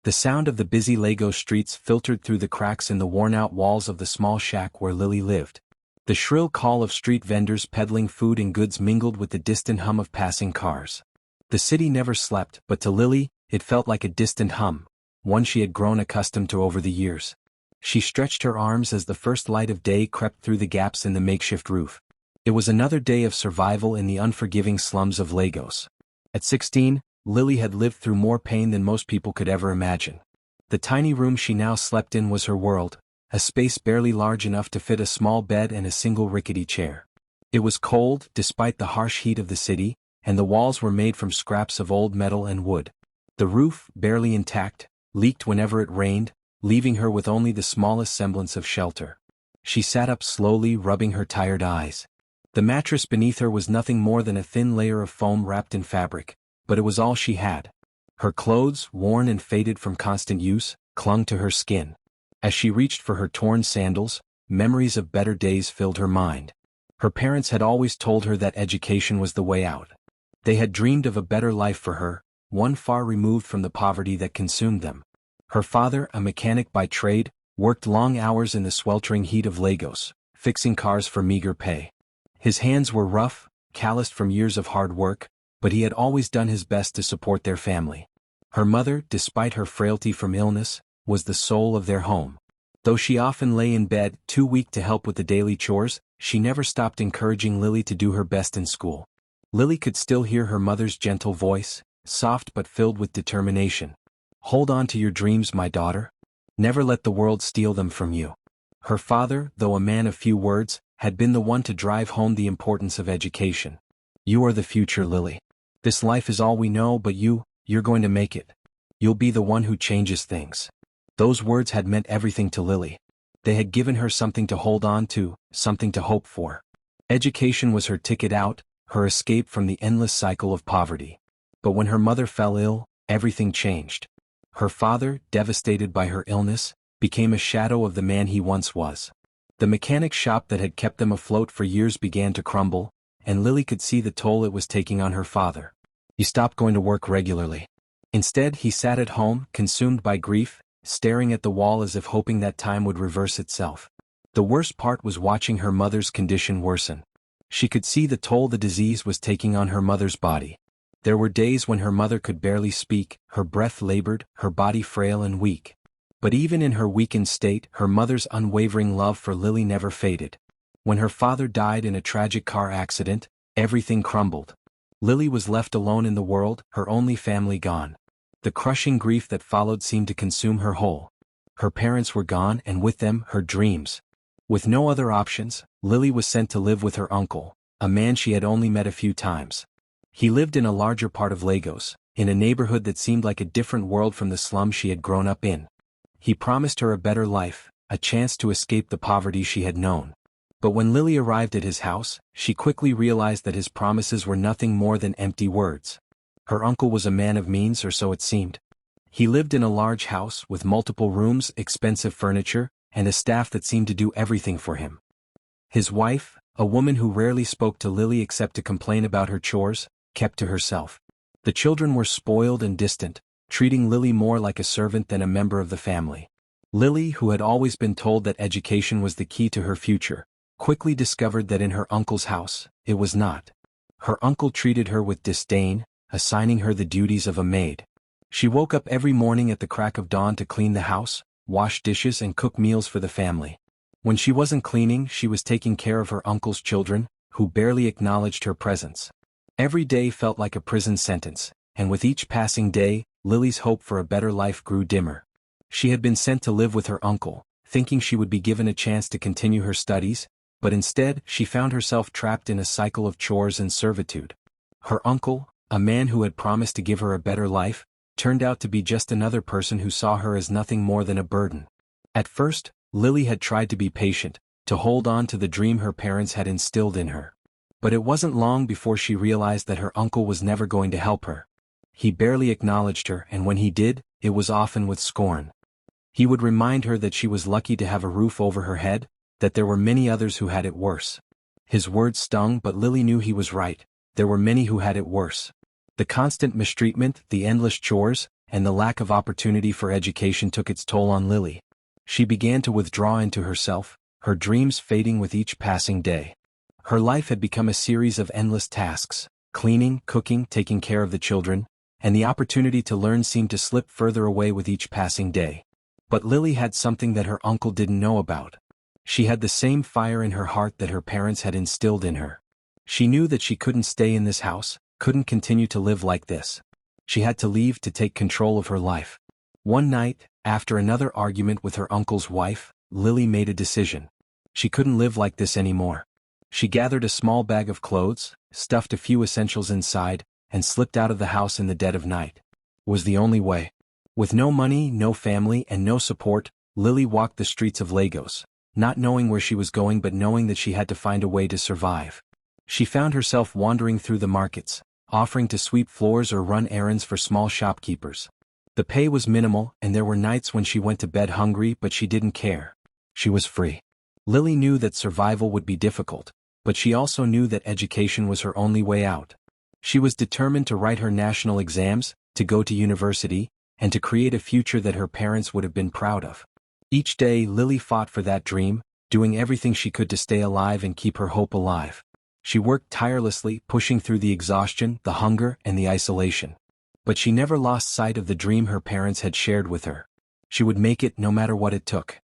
The sound of the busy Lego streets filtered through the cracks in the worn-out walls of the small shack where Lily lived. The shrill call of street vendors peddling food and goods mingled with the distant hum of passing cars. The city never slept, but to Lily, it felt like a distant hum, one she had grown accustomed to over the years. She stretched her arms as the first light of day crept through the gaps in the makeshift roof. It was another day of survival in the unforgiving slums of Lagos. At 16, Lily had lived through more pain than most people could ever imagine. The tiny room she now slept in was her world, a space barely large enough to fit a small bed and a single rickety chair. It was cold, despite the harsh heat of the city, and the walls were made from scraps of old metal and wood. The roof, barely intact, leaked whenever it rained, leaving her with only the smallest semblance of shelter. She sat up slowly, rubbing her tired eyes. The mattress beneath her was nothing more than a thin layer of foam wrapped in fabric, but it was all she had. Her clothes, worn and faded from constant use, clung to her skin. As she reached for her torn sandals, memories of better days filled her mind. Her parents had always told her that education was the way out. They had dreamed of a better life for her, one far removed from the poverty that consumed them. Her father, a mechanic by trade, worked long hours in the sweltering heat of Lagos, fixing cars for meager pay. His hands were rough, calloused from years of hard work, but he had always done his best to support their family. Her mother, despite her frailty from illness, was the soul of their home. Though she often lay in bed, too weak to help with the daily chores, she never stopped encouraging Lily to do her best in school. Lily could still hear her mother's gentle voice, soft but filled with determination. "Hold on to your dreams, my daughter. Never let the world steal them from you." Her father, though a man of few words, had been the one to drive home the importance of education. "You are the future, Lily. This life is all we know, but you're going to make it. You'll be the one who changes things." Those words had meant everything to Lily. They had given her something to hold on to, something to hope for. Education was her ticket out, her escape from the endless cycle of poverty. But when her mother fell ill, everything changed. Her father, devastated by her illness, became a shadow of the man he once was. The mechanic shop that had kept them afloat for years began to crumble, and Lily could see the toll it was taking on her father. He stopped going to work regularly. Instead, he sat at home, consumed by grief, staring at the wall as if hoping that time would reverse itself. The worst part was watching her mother's condition worsen. She could see the toll the disease was taking on her mother's body. There were days when her mother could barely speak, her breath labored, her body frail and weak. But even in her weakened state, her mother's unwavering love for Lily never faded. When her father died in a tragic car accident, everything crumbled. Lily was left alone in the world, her only family gone. The crushing grief that followed seemed to consume her whole. Her parents were gone, and with them, her dreams. With no other options, Lily was sent to live with her uncle, a man she had only met a few times. He lived in a larger part of Lagos, in a neighborhood that seemed like a different world from the slum she had grown up in. He promised her a better life, a chance to escape the poverty she had known. But when Lily arrived at his house, she quickly realized that his promises were nothing more than empty words. Her uncle was a man of means, or so it seemed. He lived in a large house with multiple rooms, expensive furniture, and a staff that seemed to do everything for him. His wife, a woman who rarely spoke to Lily except to complain about her chores, kept to herself. The children were spoiled and distant, treating Lily more like a servant than a member of the family. Lily, who had always been told that education was the key to her future, quickly discovered that in her uncle's house, it was not. Her uncle treated her with disdain, assigning her the duties of a maid. She woke up every morning at the crack of dawn to clean the house, wash dishes and cook meals for the family. When she wasn't cleaning, she was taking care of her uncle's children, who barely acknowledged her presence. Every day felt like a prison sentence, and with each passing day, Lily's hope for a better life grew dimmer. She had been sent to live with her uncle, thinking she would be given a chance to continue her studies, but instead she found herself trapped in a cycle of chores and servitude. Her uncle, a man who had promised to give her a better life, turned out to be just another person who saw her as nothing more than a burden. At first, Lily had tried to be patient, to hold on to the dream her parents had instilled in her. But it wasn't long before she realized that her uncle was never going to help her. He barely acknowledged her, and when he did, it was often with scorn. He would remind her that she was lucky to have a roof over her head, that there were many others who had it worse. His words stung, but Lily knew he was right. There were many who had it worse. The constant mistreatment, the endless chores, and the lack of opportunity for education took its toll on Lily. She began to withdraw into herself, her dreams fading with each passing day. Her life had become a series of endless tasks: cleaning, cooking, taking care of the children, and the opportunity to learn seemed to slip further away with each passing day. But Lily had something that her uncle didn't know about. She had the same fire in her heart that her parents had instilled in her. She knew that she couldn't stay in this house, couldn't continue to live like this. She had to leave to take control of her life. One night, after another argument with her uncle's wife, Lily made a decision. She couldn't live like this anymore. She gathered a small bag of clothes, stuffed a few essentials inside, and slipped out of the house in the dead of night. It was the only way. With no money, no family, and no support, Lily walked the streets of Lagos, not knowing where she was going but knowing that she had to find a way to survive. She found herself wandering through the markets, offering to sweep floors or run errands for small shopkeepers. The pay was minimal, and there were nights when she went to bed hungry, but she didn't care. She was free. Lily knew that survival would be difficult, but she also knew that education was her only way out. She was determined to write her national exams, to go to university, and to create a future that her parents would have been proud of. Each day Lily fought for that dream, doing everything she could to stay alive and keep her hope alive. She worked tirelessly, pushing through the exhaustion, the hunger, and the isolation. But she never lost sight of the dream her parents had shared with her. She would make it no matter what it took.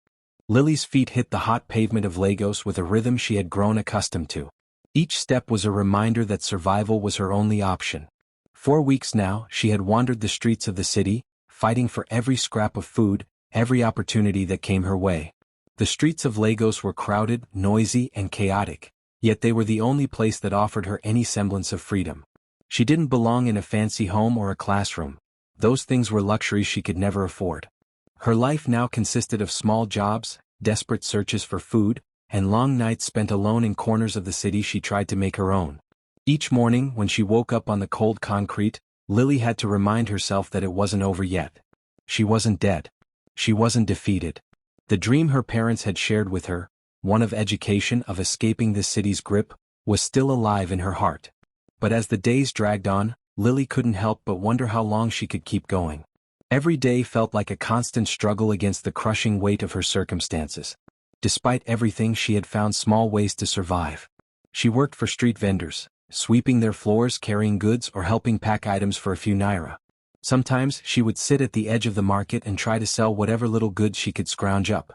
Lily's feet hit the hot pavement of Lagos with a rhythm she had grown accustomed to. Each step was a reminder that survival was her only option. 4 weeks now, she had wandered the streets of the city, fighting for every scrap of food, every opportunity that came her way. The streets of Lagos were crowded, noisy, and chaotic, yet they were the only place that offered her any semblance of freedom. She didn't belong in a fancy home or a classroom. Those things were luxuries she could never afford. Her life now consisted of small jobs, desperate searches for food, and long nights spent alone in corners of the city she tried to make her own. Each morning, when she woke up on the cold concrete, Lily had to remind herself that it wasn't over yet. She wasn't dead. She wasn't defeated. The dream her parents had shared with her, one of education, of escaping this city's grip, was still alive in her heart. But as the days dragged on, Lily couldn't help but wonder how long she could keep going. Every day felt like a constant struggle against the crushing weight of her circumstances. Despite everything, she had found small ways to survive. She worked for street vendors, sweeping their floors, carrying goods, or helping pack items for a few naira. Sometimes she would sit at the edge of the market and try to sell whatever little goods she could scrounge up.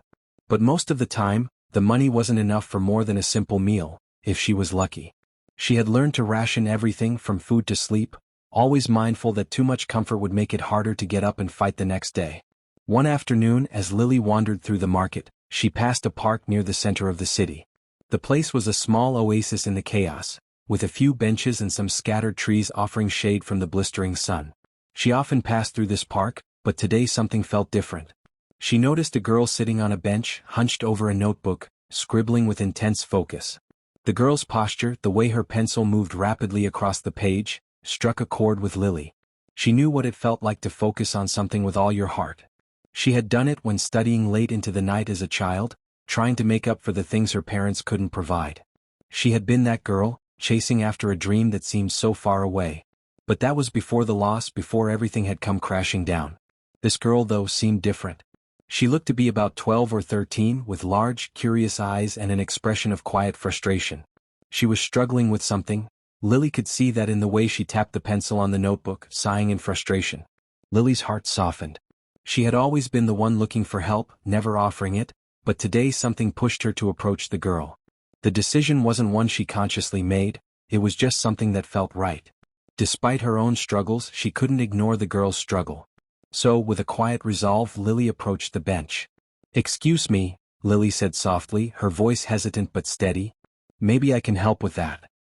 But most of the time, the money wasn't enough for more than a simple meal, if she was lucky. She had learned to ration everything from food to sleep, always mindful that too much comfort would make it harder to get up and fight the next day. One afternoon, as Lily wandered through the market, she passed a park near the center of the city. The place was a small oasis in the chaos, with a few benches and some scattered trees offering shade from the blistering sun. She often passed through this park, but today something felt different. She noticed a girl sitting on a bench, hunched over a notebook, scribbling with intense focus. The girl's posture, the way her pencil moved rapidly across the page, struck a chord with Lily. She knew what it felt like to focus on something with all your heart. She had done it when studying late into the night as a child, trying to make up for the things her parents couldn't provide. She had been that girl, chasing after a dream that seemed so far away. But that was before the loss, before everything had come crashing down. This girl, though, seemed different. She looked to be about 12 or 13, with large, curious eyes and an expression of quiet frustration. She was struggling with something. Lily could see that in the way she tapped the pencil on the notebook, sighing in frustration. Lily's heart softened. She had always been the one looking for help, never offering it, but today something pushed her to approach the girl. The decision wasn't one she consciously made, it was just something that felt right. Despite her own struggles, she couldn't ignore the girl's struggle. So, with a quiet resolve, Lily approached the bench. "Excuse me," Lily said softly, her voice hesitant but steady. "Maybe I can help with that."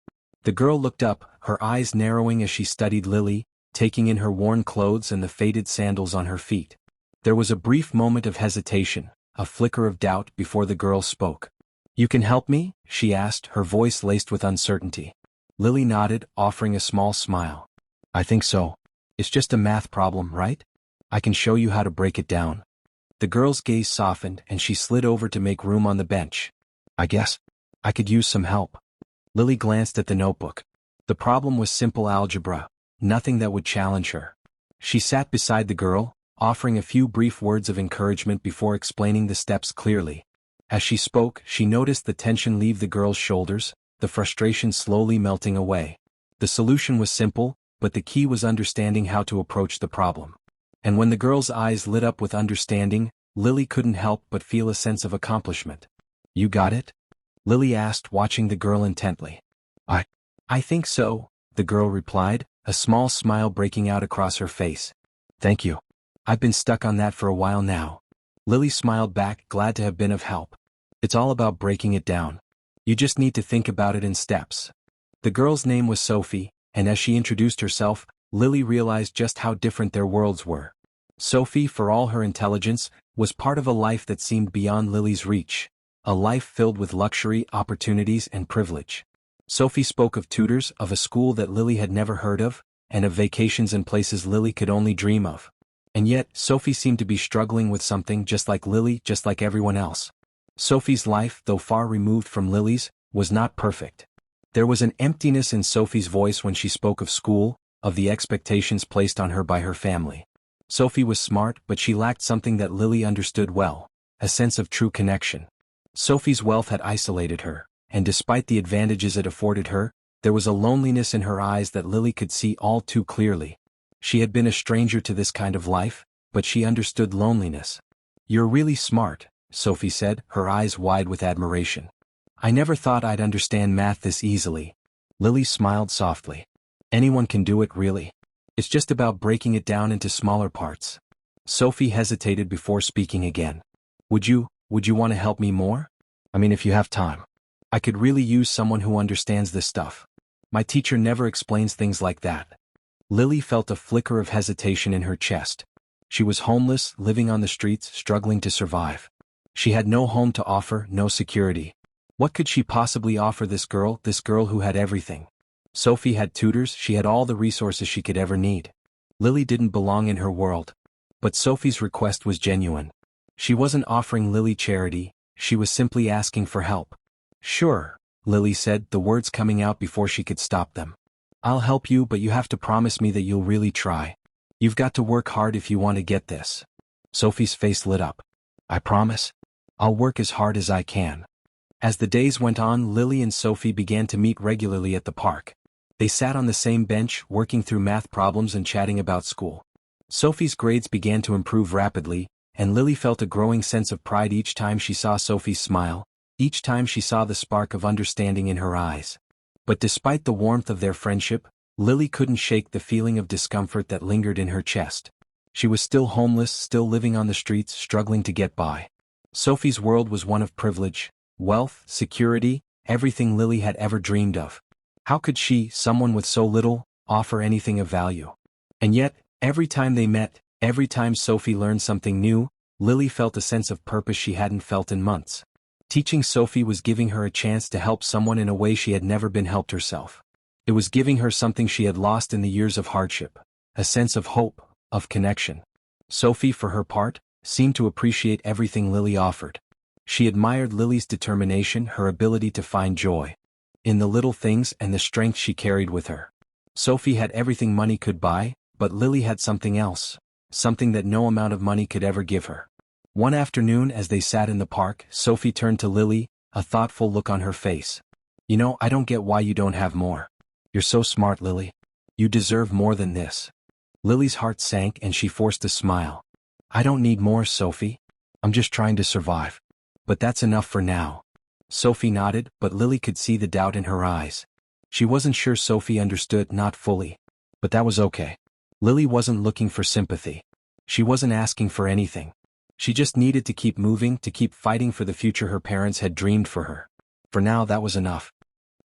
The girl looked up, her eyes narrowing as she studied Lily, taking in her worn clothes and the faded sandals on her feet. There was a brief moment of hesitation, a flicker of doubt before the girl spoke. "You can help me?" she asked, her voice laced with uncertainty. Lily nodded, offering a small smile. "I think so. It's just a math problem, right? I can show you how to break it down." The girl's gaze softened and she slid over to make room on the bench. "I guess I could use some help." Lily glanced at the notebook. The problem was simple algebra, nothing that would challenge her. She sat beside the girl, offering a few brief words of encouragement before explaining the steps clearly. As she spoke, she noticed the tension leave the girl's shoulders, the frustration slowly melting away. The solution was simple, but the key was understanding how to approach the problem. And when the girl's eyes lit up with understanding, Lily couldn't help but feel a sense of accomplishment. "You got it?" Lily asked, watching the girl intently. I think so," the girl replied, a small smile breaking out across her face. "Thank you. I've been stuck on that for a while now." Lily smiled back, glad to have been of help. "It's all about breaking it down. You just need to think about it in steps." The girl's name was Sophie, and as she introduced herself, Lily realized just how different their worlds were. Sophie, for all her intelligence, was part of a life that seemed beyond Lily's reach. A life filled with luxury, opportunities, and privilege. Sophie spoke of tutors, of a school that Lily had never heard of, and of vacations in places Lily could only dream of. And yet, Sophie seemed to be struggling with something just like Lily, just like everyone else. Sophie's life, though far removed from Lily's, was not perfect. There was an emptiness in Sophie's voice when she spoke of school, of the expectations placed on her by her family. Sophie was smart, but she lacked something that Lily understood well, a sense of true connection. Sophie's wealth had isolated her, and despite the advantages it afforded her, there was a loneliness in her eyes that Lily could see all too clearly. She had been a stranger to this kind of life, but she understood loneliness. "You're really smart," Sophie said, her eyes wide with admiration. "I never thought I'd understand math this easily." Lily smiled softly. "Anyone can do it, really. It's just about breaking it down into smaller parts." Sophie hesitated before speaking again. Would you want to help me more? I mean, if you have time. I could really use someone who understands this stuff. My teacher never explains things like that." Lily felt a flicker of hesitation in her chest. She was homeless, living on the streets, struggling to survive. She had no home to offer, no security. What could she possibly offer this girl who had everything? Sophie had tutors, she had all the resources she could ever need. Lily didn't belong in her world. But Sophie's request was genuine. She wasn't offering Lily charity, she was simply asking for help. "Sure," Lily said, the words coming out before she could stop them. "I'll help you, but you have to promise me that you'll really try. You've got to work hard if you want to get this." Sophie's face lit up. "I promise. I'll work as hard as I can." As the days went on, Lily and Sophie began to meet regularly at the park. They sat on the same bench, working through math problems and chatting about school. Sophie's grades began to improve rapidly, and Lily felt a growing sense of pride each time she saw Sophie smile, each time she saw the spark of understanding in her eyes. But despite the warmth of their friendship, Lily couldn't shake the feeling of discomfort that lingered in her chest. She was still homeless, still living on the streets, struggling to get by. Sophie's world was one of privilege, wealth, security, everything Lily had ever dreamed of. How could she, someone with so little, offer anything of value? And yet, every time they met, every time Sophie learned something new, Lily felt a sense of purpose she hadn't felt in months. Teaching Sophie was giving her a chance to help someone in a way she had never been helped herself. It was giving her something she had lost in the years of hardship, a sense of hope, of connection. Sophie, for her part, seemed to appreciate everything Lily offered. She admired Lily's determination, her ability to find joy in the little things and the strength she carried with her. Sophie had everything money could buy, but Lily had something else, something that no amount of money could ever give her. One afternoon as they sat in the park, Sophie turned to Lily, a thoughtful look on her face. "You know, I don't get why you don't have more. You're so smart, Lily. You deserve more than this." Lily's heart sank and she forced a smile. "I don't need more, Sophie. I'm just trying to survive. But that's enough for now." Sophie nodded, but Lily could see the doubt in her eyes. She wasn't sure Sophie understood, not fully. But that was okay. Lily wasn't looking for sympathy. She wasn't asking for anything. She just needed to keep moving, to keep fighting for the future her parents had dreamed for her. For now, that was enough.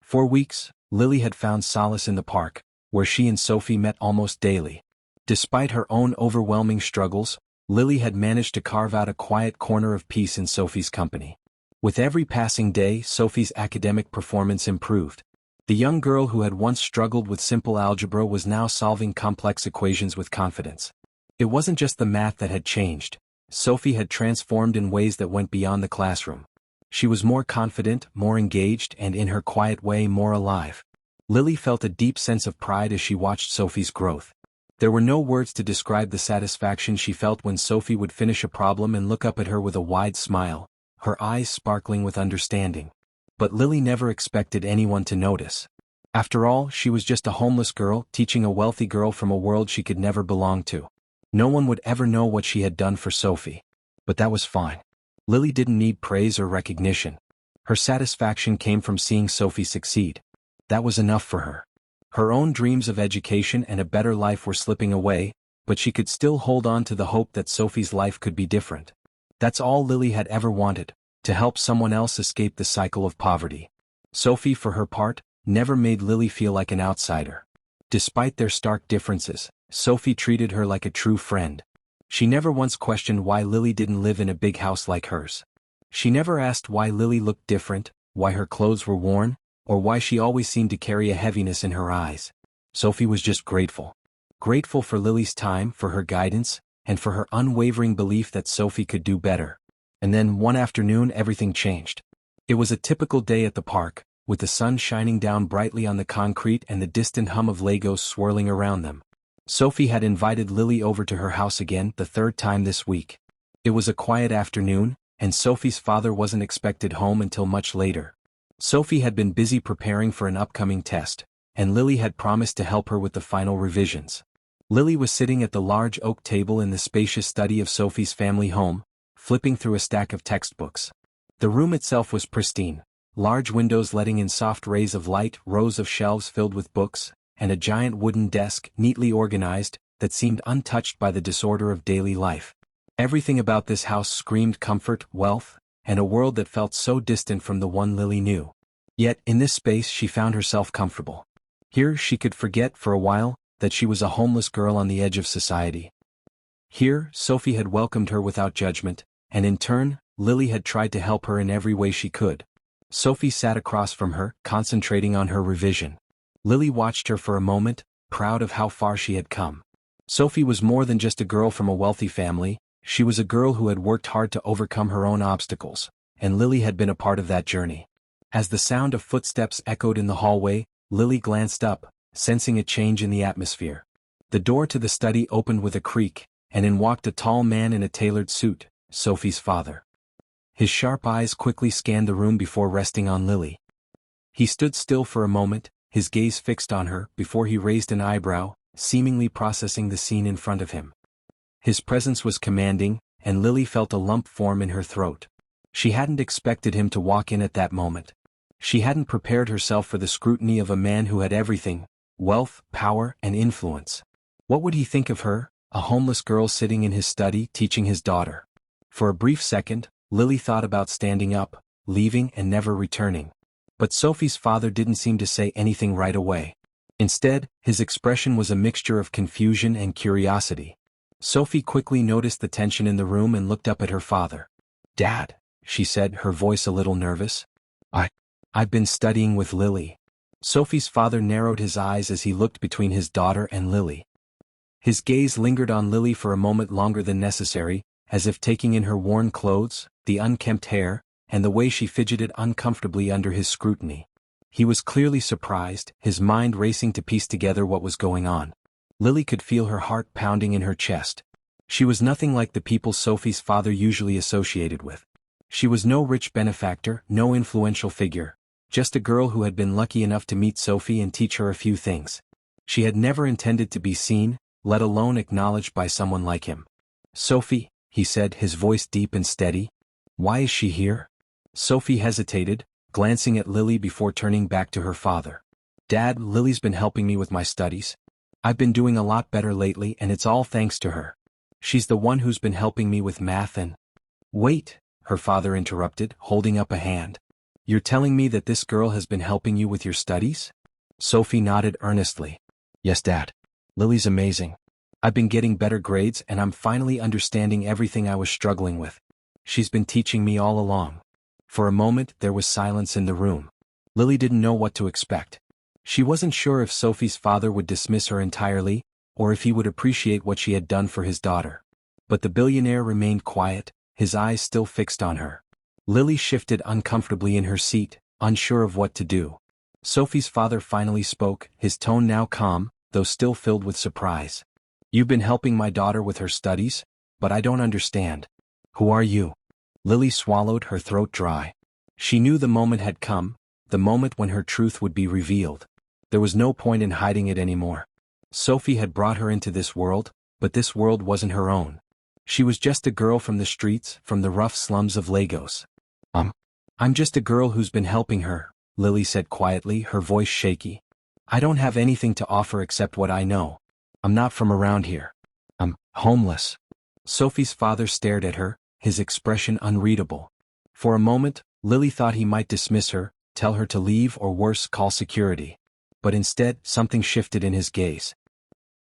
For weeks, Lily had found solace in the park, where she and Sophie met almost daily. Despite her own overwhelming struggles, Lily had managed to carve out a quiet corner of peace in Sophie's company. With every passing day, Sophie's academic performance improved. The young girl who had once struggled with simple algebra was now solving complex equations with confidence. It wasn't just the math that had changed. Sophie had transformed in ways that went beyond the classroom. She was more confident, more engaged, and in her quiet way more alive. Lily felt a deep sense of pride as she watched Sophie's growth. There were no words to describe the satisfaction she felt when Sophie would finish a problem and look up at her with a wide smile, her eyes sparkling with understanding. But Lily never expected anyone to notice. After all, she was just a homeless girl teaching a wealthy girl from a world she could never belong to. No one would ever know what she had done for Sophie. But that was fine. Lily didn't need praise or recognition. Her satisfaction came from seeing Sophie succeed. That was enough for her. Her own dreams of education and a better life were slipping away, but she could still hold on to the hope that Sophie's life could be different. That's all Lily had ever wanted, to help someone else escape the cycle of poverty. Sophie, for her part, never made Lily feel like an outsider. Despite their stark differences, Sophie treated her like a true friend. She never once questioned why Lily didn't live in a big house like hers. She never asked why Lily looked different, why her clothes were worn, or why she always seemed to carry a heaviness in her eyes. Sophie was just grateful. Grateful for Lily's time, for her guidance, and for her unwavering belief that Sophie could do better. And then, one afternoon, everything changed. It was a typical day at the park, with the sun shining down brightly on the concrete and the distant hum of Legos swirling around them. Sophie had invited Lily over to her house again, the third time this week. It was a quiet afternoon, and Sophie's father wasn't expected home until much later. Sophie had been busy preparing for an upcoming test, and Lily had promised to help her with the final revisions. Lily was sitting at the large oak table in the spacious study of Sophie's family home, flipping through a stack of textbooks. The room itself was pristine, large windows letting in soft rays of light, rows of shelves filled with books, and a giant wooden desk, neatly organized, that seemed untouched by the disorder of daily life. Everything about this house screamed comfort, wealth, and a world that felt so distant from the one Lily knew. Yet, in this space she found herself comfortable. Here she could forget, for a while, that she was a homeless girl on the edge of society. Here, Sophie had welcomed her without judgment, and in turn, Lily had tried to help her in every way she could. Sophie sat across from her, concentrating on her revision. Lily watched her for a moment, proud of how far she had come. Sophie was more than just a girl from a wealthy family. She was a girl who had worked hard to overcome her own obstacles, and Lily had been a part of that journey. As the sound of footsteps echoed in the hallway, Lily glanced up, sensing a change in the atmosphere. The door to the study opened with a creak, and in walked a tall man in a tailored suit, Sophie's father. His sharp eyes quickly scanned the room before resting on Lily. He stood still for a moment, his gaze fixed on her, before he raised an eyebrow, seemingly processing the scene in front of him. His presence was commanding, and Lily felt a lump form in her throat. She hadn't expected him to walk in at that moment. She hadn't prepared herself for the scrutiny of a man who had everything: wealth, power, and influence. What would he think of her, a homeless girl sitting in his study teaching his daughter? For a brief second, Lily thought about standing up, leaving and never returning. But Sophie's father didn't seem to say anything right away. Instead, his expression was a mixture of confusion and curiosity. Sophie quickly noticed the tension in the room and looked up at her father. "Dad," she said, her voice a little nervous. I've been studying with Lily." Sophie's father narrowed his eyes as he looked between his daughter and Lily. His gaze lingered on Lily for a moment longer than necessary, as if taking in her worn clothes, the unkempt hair, and the way she fidgeted uncomfortably under his scrutiny. He was clearly surprised, his mind racing to piece together what was going on. Lily could feel her heart pounding in her chest. She was nothing like the people Sophie's father usually associated with. She was no rich benefactor, no influential figure, just a girl who had been lucky enough to meet Sophie and teach her a few things. She had never intended to be seen, let alone acknowledged by someone like him. "Sophie," he said, his voice deep and steady. "Why is she here?" Sophie hesitated, glancing at Lily before turning back to her father. "Dad, Lily's been helping me with my studies. I've been doing a lot better lately, and it's all thanks to her. She's the one who's been helping me with math and—" "Wait," her father interrupted, holding up a hand. "You're telling me that this girl has been helping you with your studies?" Sophie nodded earnestly. "Yes, Dad. Lily's amazing. I've been getting better grades and I'm finally understanding everything I was struggling with. She's been teaching me all along." For a moment there was silence in the room. Lily didn't know what to expect. She wasn't sure if Sophie's father would dismiss her entirely, or if he would appreciate what she had done for his daughter. But the billionaire remained quiet, his eyes still fixed on her. Lily shifted uncomfortably in her seat, unsure of what to do. Sophie's father finally spoke, his tone now calm, though still filled with surprise. You've been helping my daughter with her studies, but I don't understand. Who are you? Lily swallowed, her throat dry. She knew the moment had come, the moment when her truth would be revealed. There was no point in hiding it anymore. Sophie had brought her into this world, but this world wasn't her own. She was just a girl from the streets, from the rough slums of Lagos. I'm just a girl who's been helping her, Lily said quietly, her voice shaky. I don't have anything to offer except what I know. I'm not from around here. I'm homeless. Sophie's father stared at her, his expression unreadable. For a moment, Lily thought he might dismiss her, tell her to leave or worse, call security. But instead, something shifted in his gaze.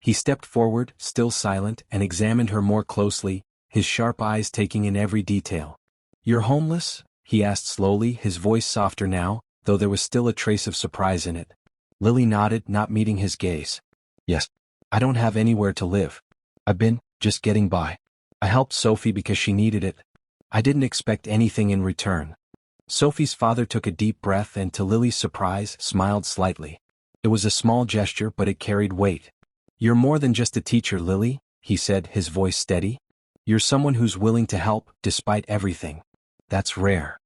He stepped forward, still silent, and examined her more closely, his sharp eyes taking in every detail. You're homeless? He asked slowly, his voice softer now, though there was still a trace of surprise in it. Lily nodded, not meeting his gaze. Yes. I don't have anywhere to live. I've been just getting by. I helped Sophie because she needed it. I didn't expect anything in return. Sophie's father took a deep breath and, to Lily's surprise, smiled slightly. It was a small gesture, but it carried weight. You're more than just a teacher, Lily, he said, his voice steady. You're someone who's willing to help, despite everything. That's rare.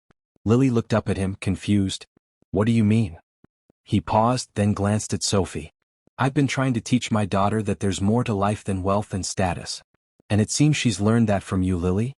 Lily looked up at him, confused. What do you mean? He paused, then glanced at Sophie. I've been trying to teach my daughter that there's more to life than wealth and status. And it seems she's learned that from you, Lily.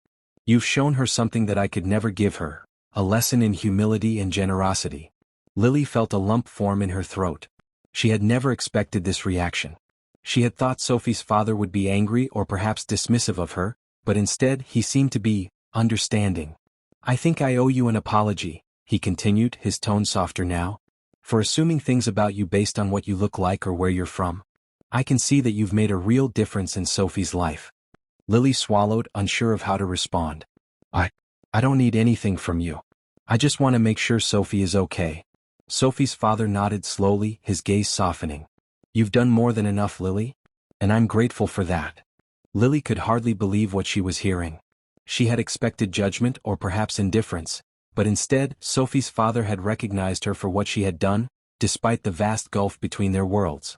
You've shown her something that I could never give her, a lesson in humility and generosity. Lily felt a lump form in her throat. She had never expected this reaction. She had thought Sophie's father would be angry or perhaps dismissive of her, but instead he seemed to be understanding. I think I owe you an apology, he continued, his tone softer now, for assuming things about you based on what you look like or where you're from. I can see that you've made a real difference in Sophie's life. Lily swallowed, unsure of how to respond. I don't need anything from you. I just want to make sure Sophie is okay. Sophie's father nodded slowly, his gaze softening. You've done more than enough, Lily. And I'm grateful for that. Lily could hardly believe what she was hearing. She had expected judgment or perhaps indifference, but instead, Sophie's father had recognized her for what she had done, despite the vast gulf between their worlds.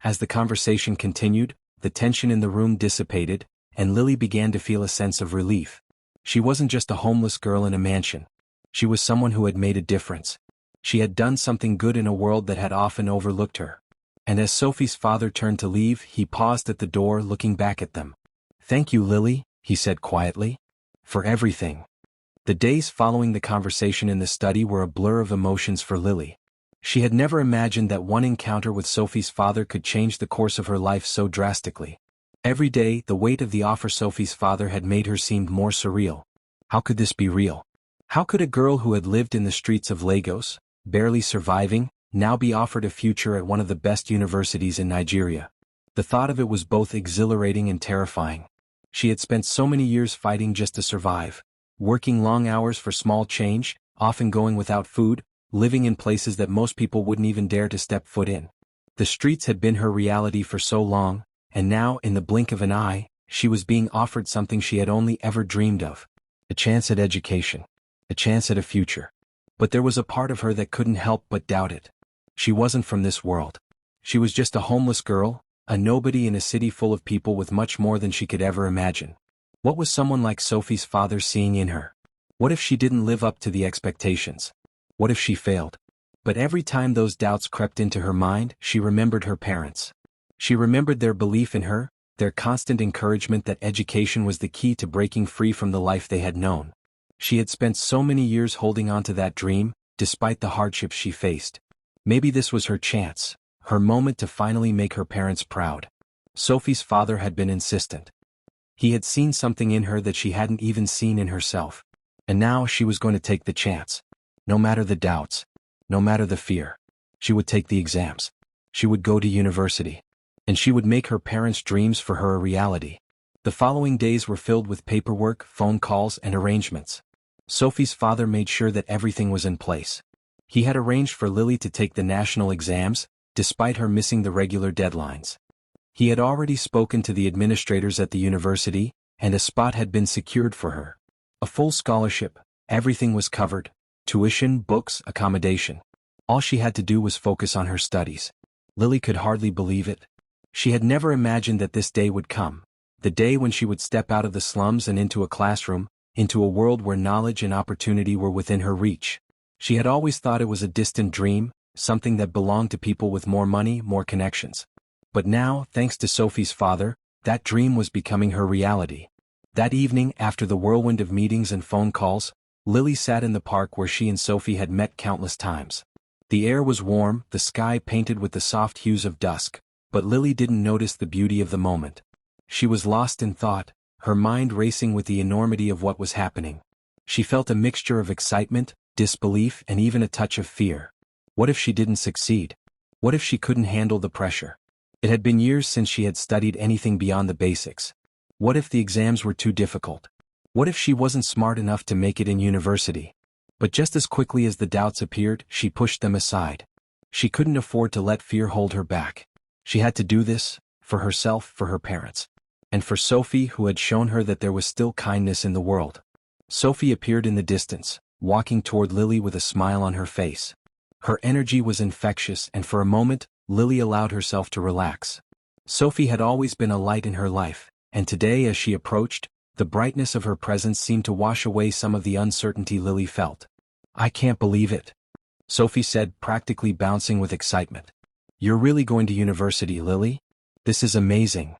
As the conversation continued, the tension in the room dissipated, and Lily began to feel a sense of relief. She wasn't just a homeless girl in a mansion. She was someone who had made a difference. She had done something good in a world that had often overlooked her. And as Sophie's father turned to leave, he paused at the door, looking back at them. Thank you, Lily, he said quietly. For everything. The days following the conversation in the study were a blur of emotions for Lily. She had never imagined that one encounter with Sophie's father could change the course of her life so drastically. Every day, the weight of the offer Sophie's father had made her seem more surreal. How could this be real? How could a girl who had lived in the streets of Lagos, barely surviving, now be offered a future at one of the best universities in Nigeria? The thought of it was both exhilarating and terrifying. She had spent so many years fighting just to survive, working long hours for small change, often going without food, living in places that most people wouldn't even dare to step foot in. The streets had been her reality for so long, and now, in the blink of an eye, she was being offered something she had only ever dreamed of. A chance at education. A chance at a future. But there was a part of her that couldn't help but doubt it. She wasn't from this world. She was just a homeless girl, a nobody in a city full of people with much more than she could ever imagine. What was someone like Sophie's father seeing in her? What if she didn't live up to the expectations? What if she failed? But every time those doubts crept into her mind, she remembered her parents. She remembered their belief in her, their constant encouragement that education was the key to breaking free from the life they had known. She had spent so many years holding on to that dream, despite the hardships she faced. Maybe this was her chance, her moment to finally make her parents proud. Sophie's father had been insistent. He had seen something in her that she hadn't even seen in herself. And now she was going to take the chance. No matter the doubts, no matter the fear. She would take the exams. She would go to university. And she would make her parents' dreams for her a reality. The following days were filled with paperwork, phone calls, and arrangements. Sophie's father made sure that everything was in place. He had arranged for Lily to take the national exams, despite her missing the regular deadlines. He had already spoken to the administrators at the university, and a spot had been secured for her. A full scholarship, everything was covered, tuition, books, accommodation. All she had to do was focus on her studies. Lily could hardly believe it. She had never imagined that this day would come. The day when she would step out of the slums and into a classroom, into a world where knowledge and opportunity were within her reach. She had always thought it was a distant dream, something that belonged to people with more money, more connections. But now, thanks to Sophie's father, that dream was becoming her reality. That evening, after the whirlwind of meetings and phone calls, Lily sat in the park where she and Sophie had met countless times. The air was warm, the sky painted with the soft hues of dusk, but Lily didn't notice the beauty of the moment. She was lost in thought, her mind racing with the enormity of what was happening. She felt a mixture of excitement, disbelief, and even a touch of fear. What if she didn't succeed? What if she couldn't handle the pressure? It had been years since she had studied anything beyond the basics. What if the exams were too difficult? What if she wasn't smart enough to make it in university? But just as quickly as the doubts appeared, she pushed them aside. She couldn't afford to let fear hold her back. She had to do this, for herself, for her parents. And for Sophie, who had shown her that there was still kindness in the world. Sophie appeared in the distance, walking toward Lily with a smile on her face. Her energy was infectious, and for a moment, Lily allowed herself to relax. Sophie had always been a light in her life, and today as she approached, the brightness of her presence seemed to wash away some of the uncertainty Lily felt. "I can't believe it," Sophie said, practically bouncing with excitement. "You're really going to university, Lily? This is amazing."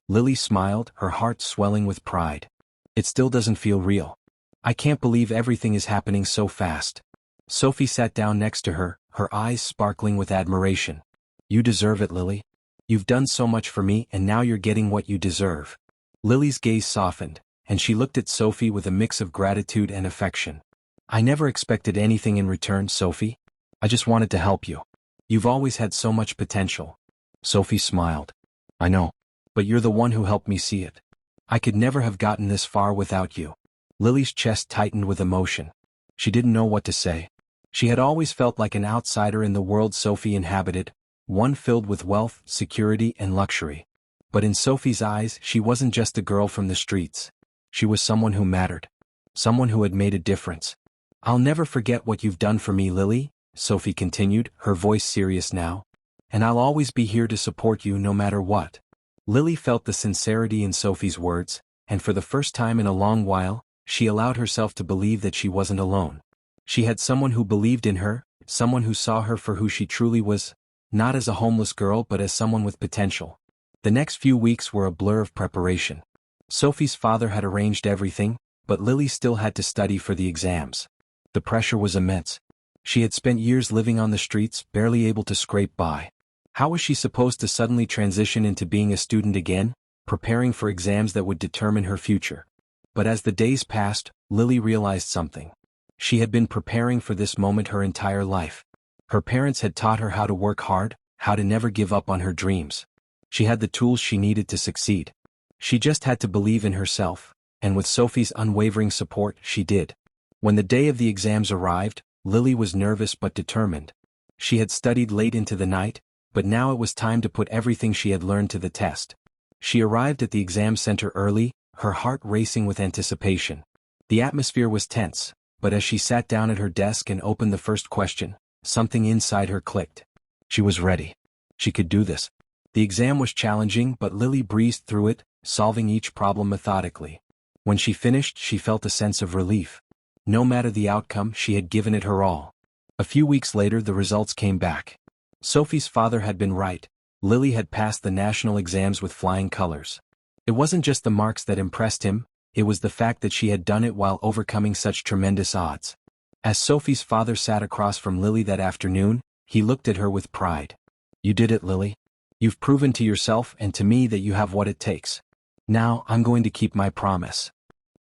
Lily smiled, her heart swelling with pride. "It still doesn't feel real. I can't believe everything is happening so fast." Sophie sat down next to her, her eyes sparkling with admiration. "You deserve it, Lily. You've done so much for me, and now you're getting what you deserve." Lily's gaze softened, and she looked at Sophie with a mix of gratitude and affection. "I never expected anything in return, Sophie. I just wanted to help you. You've always had so much potential." Sophie smiled. "I know. But you're the one who helped me see it. I could never have gotten this far without you." Lily's chest tightened with emotion. She didn't know what to say. She had always felt like an outsider in the world Sophie inhabited, one filled with wealth, security, and luxury. But in Sophie's eyes, she wasn't just a girl from the streets. She was someone who mattered. Someone who had made a difference. "I'll never forget what you've done for me, Lily," Sophie continued, her voice serious now. "And I'll always be here to support you no matter what." Lily felt the sincerity in Sophie's words, and for the first time in a long while, she allowed herself to believe that she wasn't alone. She had someone who believed in her, someone who saw her for who she truly was, not as a homeless girl but as someone with potential. The next few weeks were a blur of preparation. Sophie's father had arranged everything, but Lily still had to study for the exams. The pressure was immense. She had spent years living on the streets, barely able to scrape by. How was she supposed to suddenly transition into being a student again, preparing for exams that would determine her future? But as the days passed, Lily realized something. She had been preparing for this moment her entire life. Her parents had taught her how to work hard, how to never give up on her dreams. She had the tools she needed to succeed. She just had to believe in herself, and with Sophie's unwavering support, she did. When the day of the exams arrived, Lily was nervous but determined. She had studied late into the night, but now it was time to put everything she had learned to the test. She arrived at the exam center early, her heart racing with anticipation. The atmosphere was tense, but as she sat down at her desk and opened the first question, something inside her clicked. She was ready. She could do this. The exam was challenging, but Lily breezed through it, solving each problem methodically. When she finished, she felt a sense of relief. No matter the outcome, she had given it her all. A few weeks later, the results came back. Sophie's father had been right. Lily had passed the national exams with flying colors. It wasn't just the marks that impressed him, it was the fact that she had done it while overcoming such tremendous odds. As Sophie's father sat across from Lily that afternoon, he looked at her with pride. "You did it, Lily. You've proven to yourself and to me that you have what it takes. Now, I'm going to keep my promise."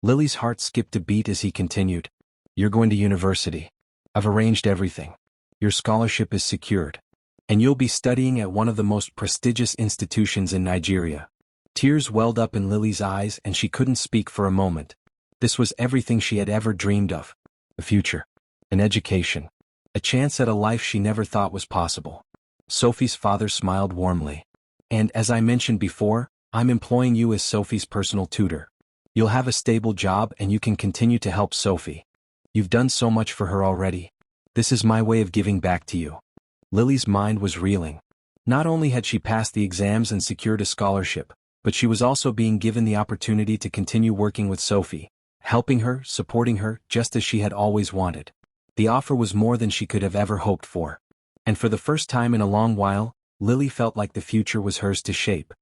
Lily's heart skipped a beat as he continued. "You're going to university. I've arranged everything. Your scholarship is secured. And you'll be studying at one of the most prestigious institutions in Nigeria." Tears welled up in Lily's eyes and she couldn't speak for a moment. This was everything she had ever dreamed of. A future. An education. A chance at a life she never thought was possible. Sophie's father smiled warmly. "And as I mentioned before, I'm employing you as Sophie's personal tutor. You'll have a stable job and you can continue to help Sophie. You've done so much for her already. This is my way of giving back to you." Lily's mind was reeling. Not only had she passed the exams and secured a scholarship, but she was also being given the opportunity to continue working with Sophie, helping her, supporting her, just as she had always wanted. The offer was more than she could have ever hoped for. And for the first time in a long while, Lily felt like the future was hers to shape.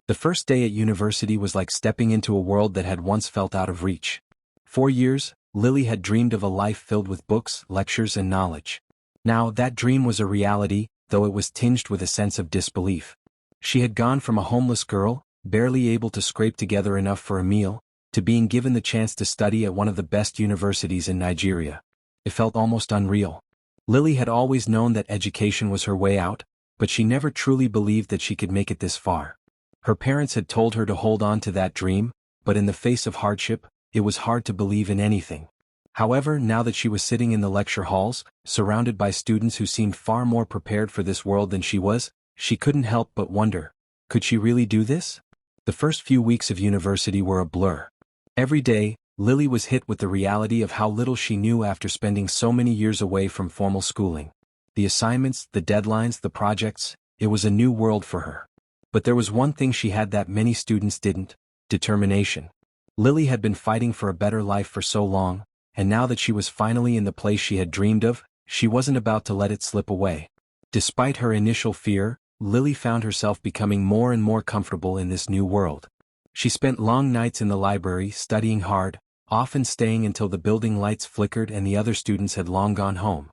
The first day at university was like stepping into a world that had once felt out of reach. 4 years, Lily had dreamed of a life filled with books, lectures, and knowledge. Now, that dream was a reality, though it was tinged with a sense of disbelief. She had gone from a homeless girl, barely able to scrape together enough for a meal, to being given the chance to study at one of the best universities in Nigeria. It felt almost unreal. Lily had always known that education was her way out, but she never truly believed that she could make it this far. Her parents had told her to hold on to that dream, but in the face of hardship, it was hard to believe in anything. However, now that she was sitting in the lecture halls, surrounded by students who seemed far more prepared for this world than she was, she couldn't help but wonder, could she really do this? The first few weeks of university were a blur. Every day, Lily was hit with the reality of how little she knew after spending so many years away from formal schooling. The assignments, the deadlines, the projects, it was a new world for her. But there was one thing she had that many students didn't: determination. Lily had been fighting for a better life for so long, and now that she was finally in the place she had dreamed of, she wasn't about to let it slip away. Despite her initial fear, Lily found herself becoming more and more comfortable in this new world. She spent long nights in the library studying hard, often staying until the building lights flickered and the other students had long gone home.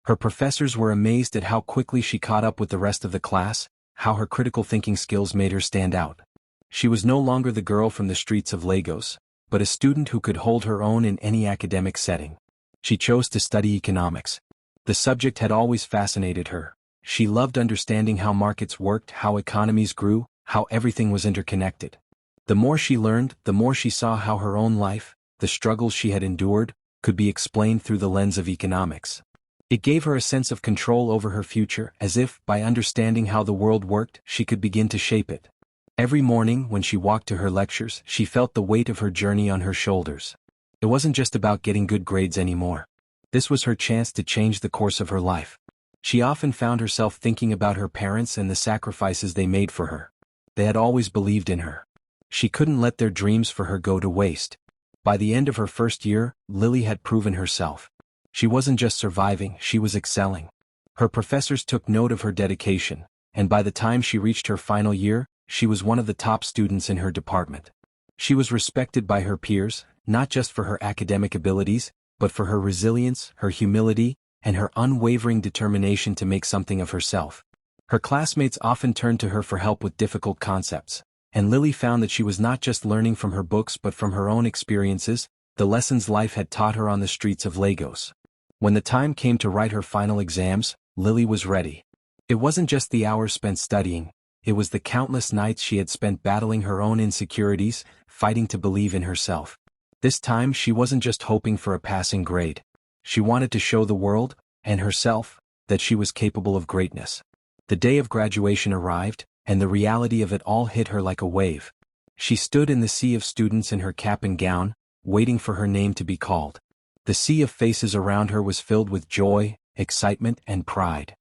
Her professors were amazed at how quickly she caught up with the rest of the class, how her critical thinking skills made her stand out. She was no longer the girl from the streets of Lagos, but a student who could hold her own in any academic setting. She chose to study economics. The subject had always fascinated her. She loved understanding how markets worked, how economies grew, how everything was interconnected. The more she learned, the more she saw how her own life, the struggles she had endured, could be explained through the lens of economics. It gave her a sense of control over her future, as if, by understanding how the world worked, she could begin to shape it. Every morning, when she walked to her lectures, she felt the weight of her journey on her shoulders. It wasn't just about getting good grades anymore. This was her chance to change the course of her life. She often found herself thinking about her parents and the sacrifices they made for her. They had always believed in her. She couldn't let their dreams for her go to waste. By the end of her first year, Lily had proven herself. She wasn't just surviving, she was excelling. Her professors took note of her dedication, and by the time she reached her final year, she was one of the top students in her department. She was respected by her peers, not just for her academic abilities, but for her resilience, her humility, and her unwavering determination to make something of herself. Her classmates often turned to her for help with difficult concepts, and Lily found that she was not just learning from her books but from her own experiences, the lessons life had taught her on the streets of Lagos. When the time came to write her final exams, Lily was ready. It wasn't just the hours spent studying, it was the countless nights she had spent battling her own insecurities, fighting to believe in herself. This time she wasn't just hoping for a passing grade. She wanted to show the world, and herself, that she was capable of greatness. The day of graduation arrived, and the reality of it all hit her like a wave. She stood in the sea of students in her cap and gown, waiting for her name to be called. The sea of faces around her was filled with joy, excitement, and pride.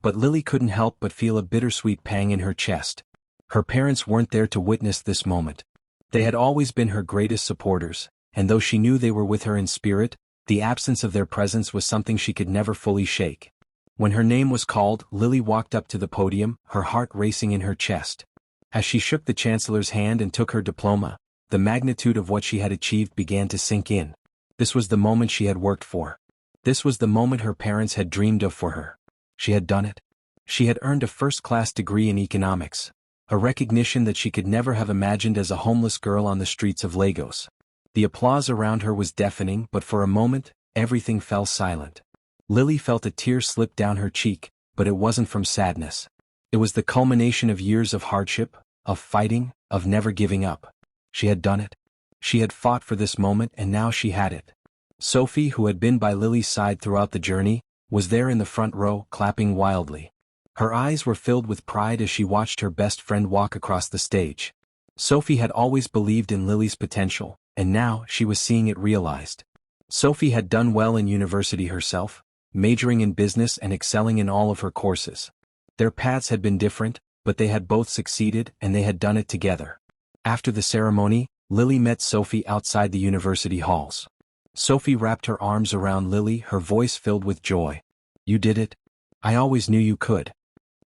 But Lily couldn't help but feel a bittersweet pang in her chest. Her parents weren't there to witness this moment. They had always been her greatest supporters, and though she knew they were with her in spirit, the absence of their presence was something she could never fully shake. When her name was called, Lily walked up to the podium, her heart racing in her chest. As she shook the chancellor's hand and took her diploma, the magnitude of what she had achieved began to sink in. This was the moment she had worked for. This was the moment her parents had dreamed of for her. She had done it. She had earned a first-class degree in economics, a recognition that she could never have imagined as a homeless girl on the streets of Lagos. The applause around her was deafening, but for a moment, everything fell silent. Lily felt a tear slip down her cheek, but it wasn't from sadness. It was the culmination of years of hardship, of fighting, of never giving up. She had done it. She had fought for this moment and now she had it. Sophie, who had been by Lily's side throughout the journey, was there in the front row, clapping wildly. Her eyes were filled with pride as she watched her best friend walk across the stage. Sophie had always believed in Lily's potential, and now she was seeing it realized. Sophie had done well in university herself, majoring in business and excelling in all of her courses. Their paths had been different, but they had both succeeded and they had done it together. After the ceremony, Lily met Sophie outside the university halls. Sophie wrapped her arms around Lily, her voice filled with joy. "You did it. I always knew you could."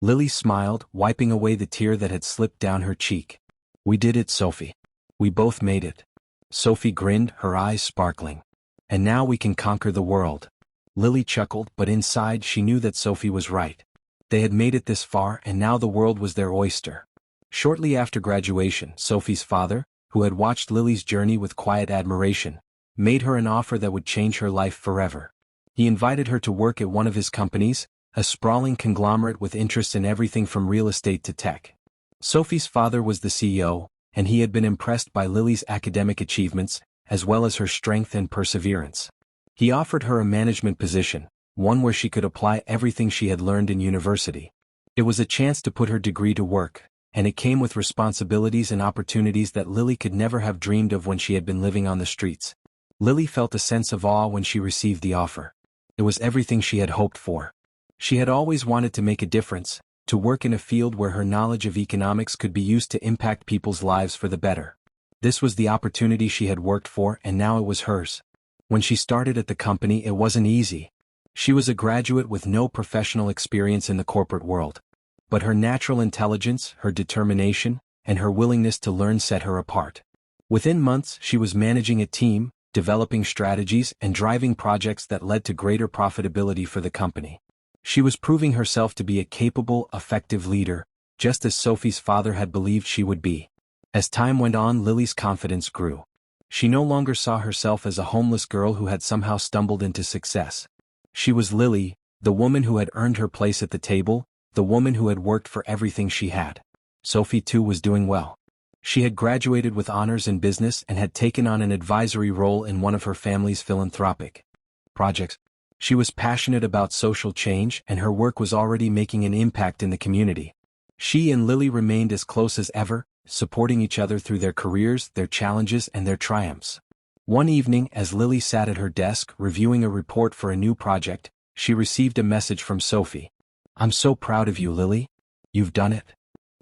Lily smiled, wiping away the tear that had slipped down her cheek. "We did it, Sophie. We both made it." Sophie grinned, her eyes sparkling. "And now we can conquer the world." Lily chuckled, but inside she knew that Sophie was right. They had made it this far and now the world was their oyster. Shortly after graduation, Sophie's father, who had watched Lily's journey with quiet admiration, made her an offer that would change her life forever. He invited her to work at one of his companies, a sprawling conglomerate with interests in everything from real estate to tech. Sophie's father was the CEO, and he had been impressed by Lily's academic achievements, as well as her strength and perseverance. He offered her a management position, one where she could apply everything she had learned in university. It was a chance to put her degree to work, and it came with responsibilities and opportunities that Lily could never have dreamed of when she had been living on the streets. Lily felt a sense of awe when she received the offer. It was everything she had hoped for. She had always wanted to make a difference, to work in a field where her knowledge of economics could be used to impact people's lives for the better. This was the opportunity she had worked for and now it was hers. When she started at the company, it wasn't easy. She was a graduate with no professional experience in the corporate world. But her natural intelligence, her determination, and her willingness to learn set her apart. Within months, she was managing a team, developing strategies, and driving projects that led to greater profitability for the company. She was proving herself to be a capable, effective leader, just as Sophie's father had believed she would be. As time went on, Lily's confidence grew. She no longer saw herself as a homeless girl who had somehow stumbled into success. She was Lily, the woman who had earned her place at the table, the woman who had worked for everything she had. Sophie too was doing well. She had graduated with honors in business and had taken on an advisory role in one of her family's philanthropic projects. She was passionate about social change and her work was already making an impact in the community. She and Lily remained as close as ever, supporting each other through their careers, their challenges, and their triumphs. One evening, as Lily sat at her desk reviewing a report for a new project, she received a message from Sophie. "I'm so proud of you, Lily. You've done it."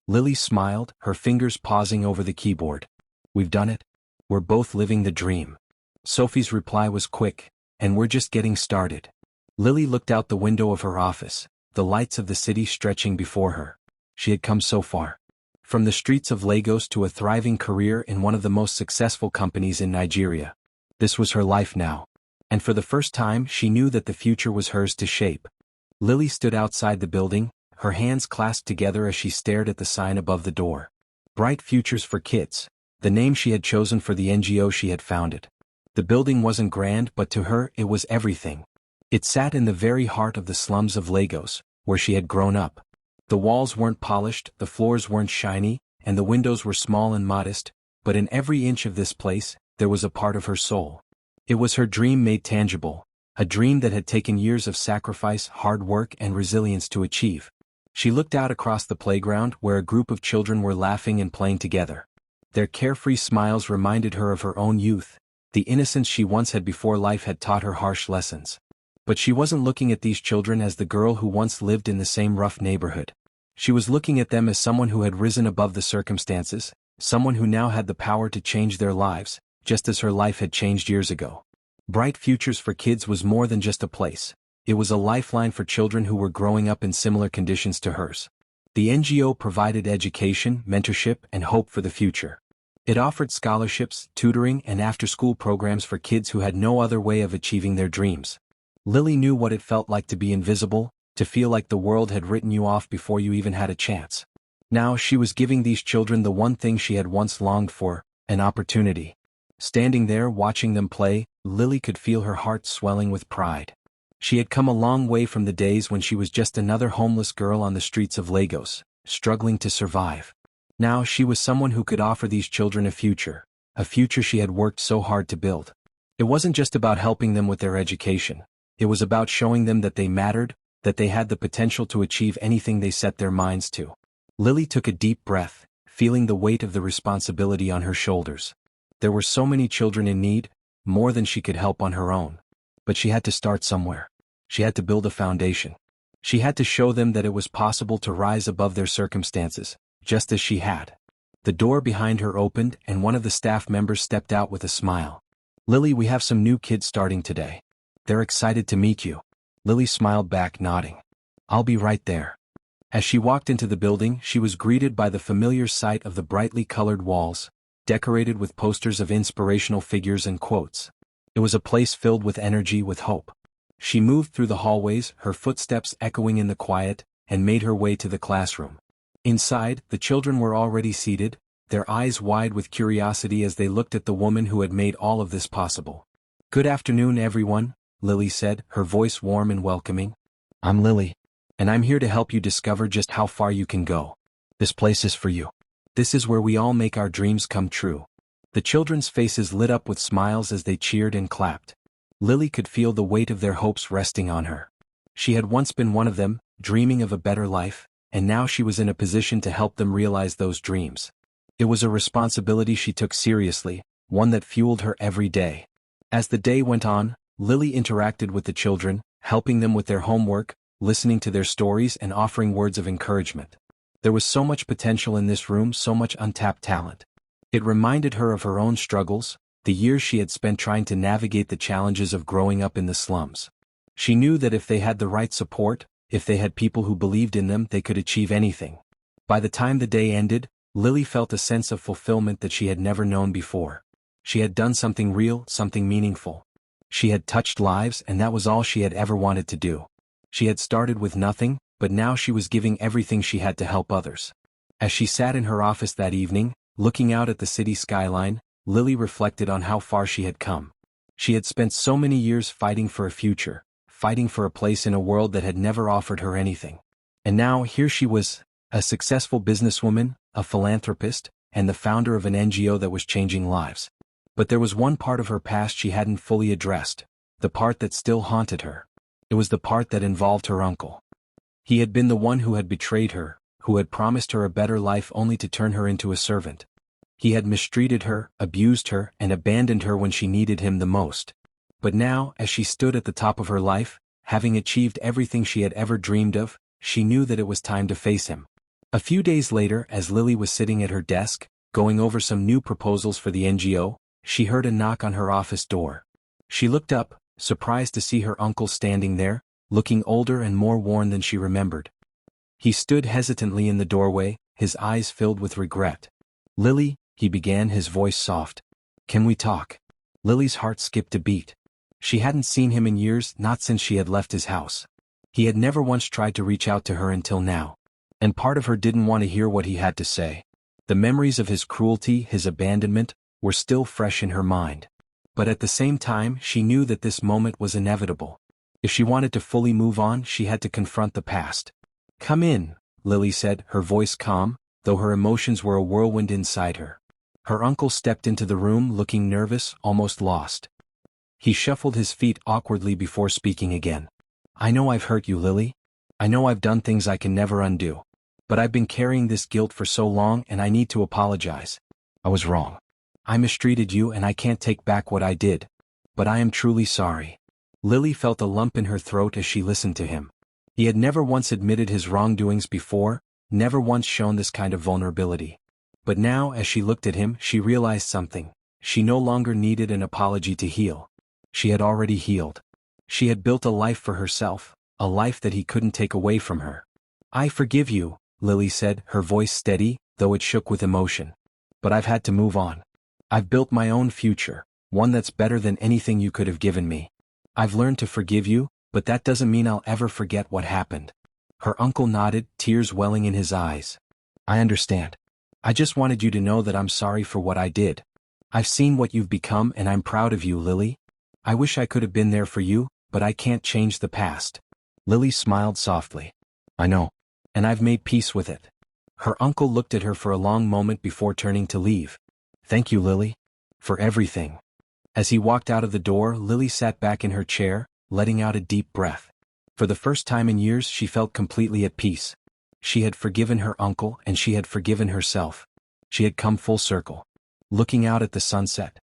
Lily smiled, her fingers pausing over the keyboard. "We've done it. We're both living the dream." Sophie's reply was quick, "And we're just getting started." Lily looked out the window of her office, the lights of the city stretching before her. She had come so far. From the streets of Lagos to a thriving career in one of the most successful companies in Nigeria. This was her life now. And for the first time, she knew that the future was hers to shape. Lily stood outside the building, her hands clasped together as she stared at the sign above the door. Bright Futures for Kids, the name she had chosen for the NGO she had founded. The building wasn't grand, but to her it was everything. It sat in the very heart of the slums of Lagos, where she had grown up. The walls weren't polished, the floors weren't shiny, and the windows were small and modest, but in every inch of this place, there was a part of her soul. It was her dream made tangible, a dream that had taken years of sacrifice, hard work, and resilience to achieve. She looked out across the playground where a group of children were laughing and playing together. Their carefree smiles reminded her of her own youth, the innocence she once had before life had taught her harsh lessons. But she wasn't looking at these children as the girl who once lived in the same rough neighborhood. She was looking at them as someone who had risen above the circumstances, someone who now had the power to change their lives, just as her life had changed years ago. Bright Futures for Kids was more than just a place. It was a lifeline for children who were growing up in similar conditions to hers. The NGO provided education, mentorship, and hope for the future. It offered scholarships, tutoring, and after-school programs for kids who had no other way of achieving their dreams. Lily knew what it felt like to be invisible, to feel like the world had written you off before you even had a chance. Now she was giving these children the one thing she had once longed for, an opportunity. Standing there watching them play, Lily could feel her heart swelling with pride. She had come a long way from the days when she was just another homeless girl on the streets of Lagos, struggling to survive. Now she was someone who could offer these children a future she had worked so hard to build. It wasn't just about helping them with their education. It was about showing them that they mattered, that they had the potential to achieve anything they set their minds to. Lily took a deep breath, feeling the weight of the responsibility on her shoulders. There were so many children in need, more than she could help on her own. But she had to start somewhere. She had to build a foundation. She had to show them that it was possible to rise above their circumstances, just as she had. The door behind her opened and one of the staff members stepped out with a smile. "Lily, we have some new kids starting today. They're excited to meet you." Lily smiled back, nodding. "I'll be right there." As she walked into the building, she was greeted by the familiar sight of the brightly colored walls, decorated with posters of inspirational figures and quotes. It was a place filled with energy, with hope. She moved through the hallways, her footsteps echoing in the quiet, and made her way to the classroom. Inside, the children were already seated, their eyes wide with curiosity as they looked at the woman who had made all of this possible. "Good afternoon, everyone," Lily said, her voice warm and welcoming. "I'm Lily, and I'm here to help you discover just how far you can go. This place is for you. This is where we all make our dreams come true." The children's faces lit up with smiles as they cheered and clapped. Lily could feel the weight of their hopes resting on her. She had once been one of them, dreaming of a better life, and now she was in a position to help them realize those dreams. It was a responsibility she took seriously, one that fueled her every day. As the day went on, Lily interacted with the children, helping them with their homework, listening to their stories and offering words of encouragement. There was so much potential in this room, so much untapped talent. It reminded her of her own struggles, the years she had spent trying to navigate the challenges of growing up in the slums. She knew that if they had the right support, if they had people who believed in them, they could achieve anything. By the time the day ended, Lily felt a sense of fulfillment that she had never known before. She had done something real, something meaningful. She had touched lives, and that was all she had ever wanted to do. She had started with nothing, but now she was giving everything she had to help others. As she sat in her office that evening, looking out at the city skyline, Lily reflected on how far she had come. She had spent so many years fighting for a future, fighting for a place in a world that had never offered her anything. And now here she was, a successful businesswoman, a philanthropist, and the founder of an NGO that was changing lives. But there was one part of her past she hadn't fully addressed, the part that still haunted her. It was the part that involved her uncle. He had been the one who had betrayed her, who had promised her a better life only to turn her into a servant. He had mistreated her, abused her, and abandoned her when she needed him the most. But now, as she stood at the top of her life, having achieved everything she had ever dreamed of, she knew that it was time to face him. A few days later, as Lily was sitting at her desk, going over some new proposals for the NGO, she heard a knock on her office door. She looked up, surprised to see her uncle standing there, looking older and more worn than she remembered. He stood hesitantly in the doorway, his eyes filled with regret. "Lily," he began, his voice soft. "Can we talk?" Lily's heart skipped a beat. She hadn't seen him in years, not since she had left his house. He had never once tried to reach out to her until now. And part of her didn't want to hear what he had to say. The memories of his cruelty, his abandonment, were still fresh in her mind. But at the same time, she knew that this moment was inevitable. If she wanted to fully move on, she had to confront the past. "Come in," Lily said, her voice calm, though her emotions were a whirlwind inside her. Her uncle stepped into the room looking nervous, almost lost. He shuffled his feet awkwardly before speaking again. "I know I've hurt you, Lily. I know I've done things I can never undo. But I've been carrying this guilt for so long and I need to apologize. I was wrong. I mistreated you and I can't take back what I did. But I am truly sorry." Lily felt a lump in her throat as she listened to him. He had never once admitted his wrongdoings before, never once shown this kind of vulnerability. But now, as she looked at him, she realized something. She no longer needed an apology to heal. She had already healed. She had built a life for herself, a life that he couldn't take away from her. "I forgive you," Lily said, her voice steady, though it shook with emotion. "But I've had to move on. I've built my own future, one that's better than anything you could have given me. I've learned to forgive you, but that doesn't mean I'll ever forget what happened." Her uncle nodded, tears welling in his eyes. "I understand. I just wanted you to know that I'm sorry for what I did. I've seen what you've become and I'm proud of you, Lily. I wish I could have been there for you, but I can't change the past." Lily smiled softly. "I know. And I've made peace with it." Her uncle looked at her for a long moment before turning to leave. "Thank you, Lily. For everything." As he walked out of the door, Lily sat back in her chair, letting out a deep breath. For the first time in years she felt completely at peace. She had forgiven her uncle and she had forgiven herself. She had come full circle. Looking out at the sunset,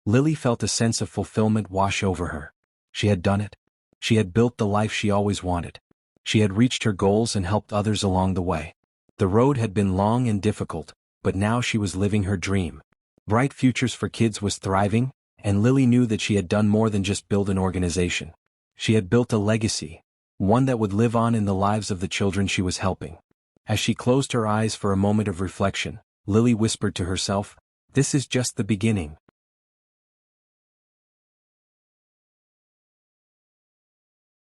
Lily felt a sense of fulfillment wash over her. She had done it. She had built the life she always wanted. She had reached her goals and helped others along the way. The road had been long and difficult, but now she was living her dream. Bright Futures for Kids was thriving, and Lily knew that she had done more than just build an organization. She had built a legacy, one that would live on in the lives of the children she was helping. As she closed her eyes for a moment of reflection, Lily whispered to herself, "This is just the beginning.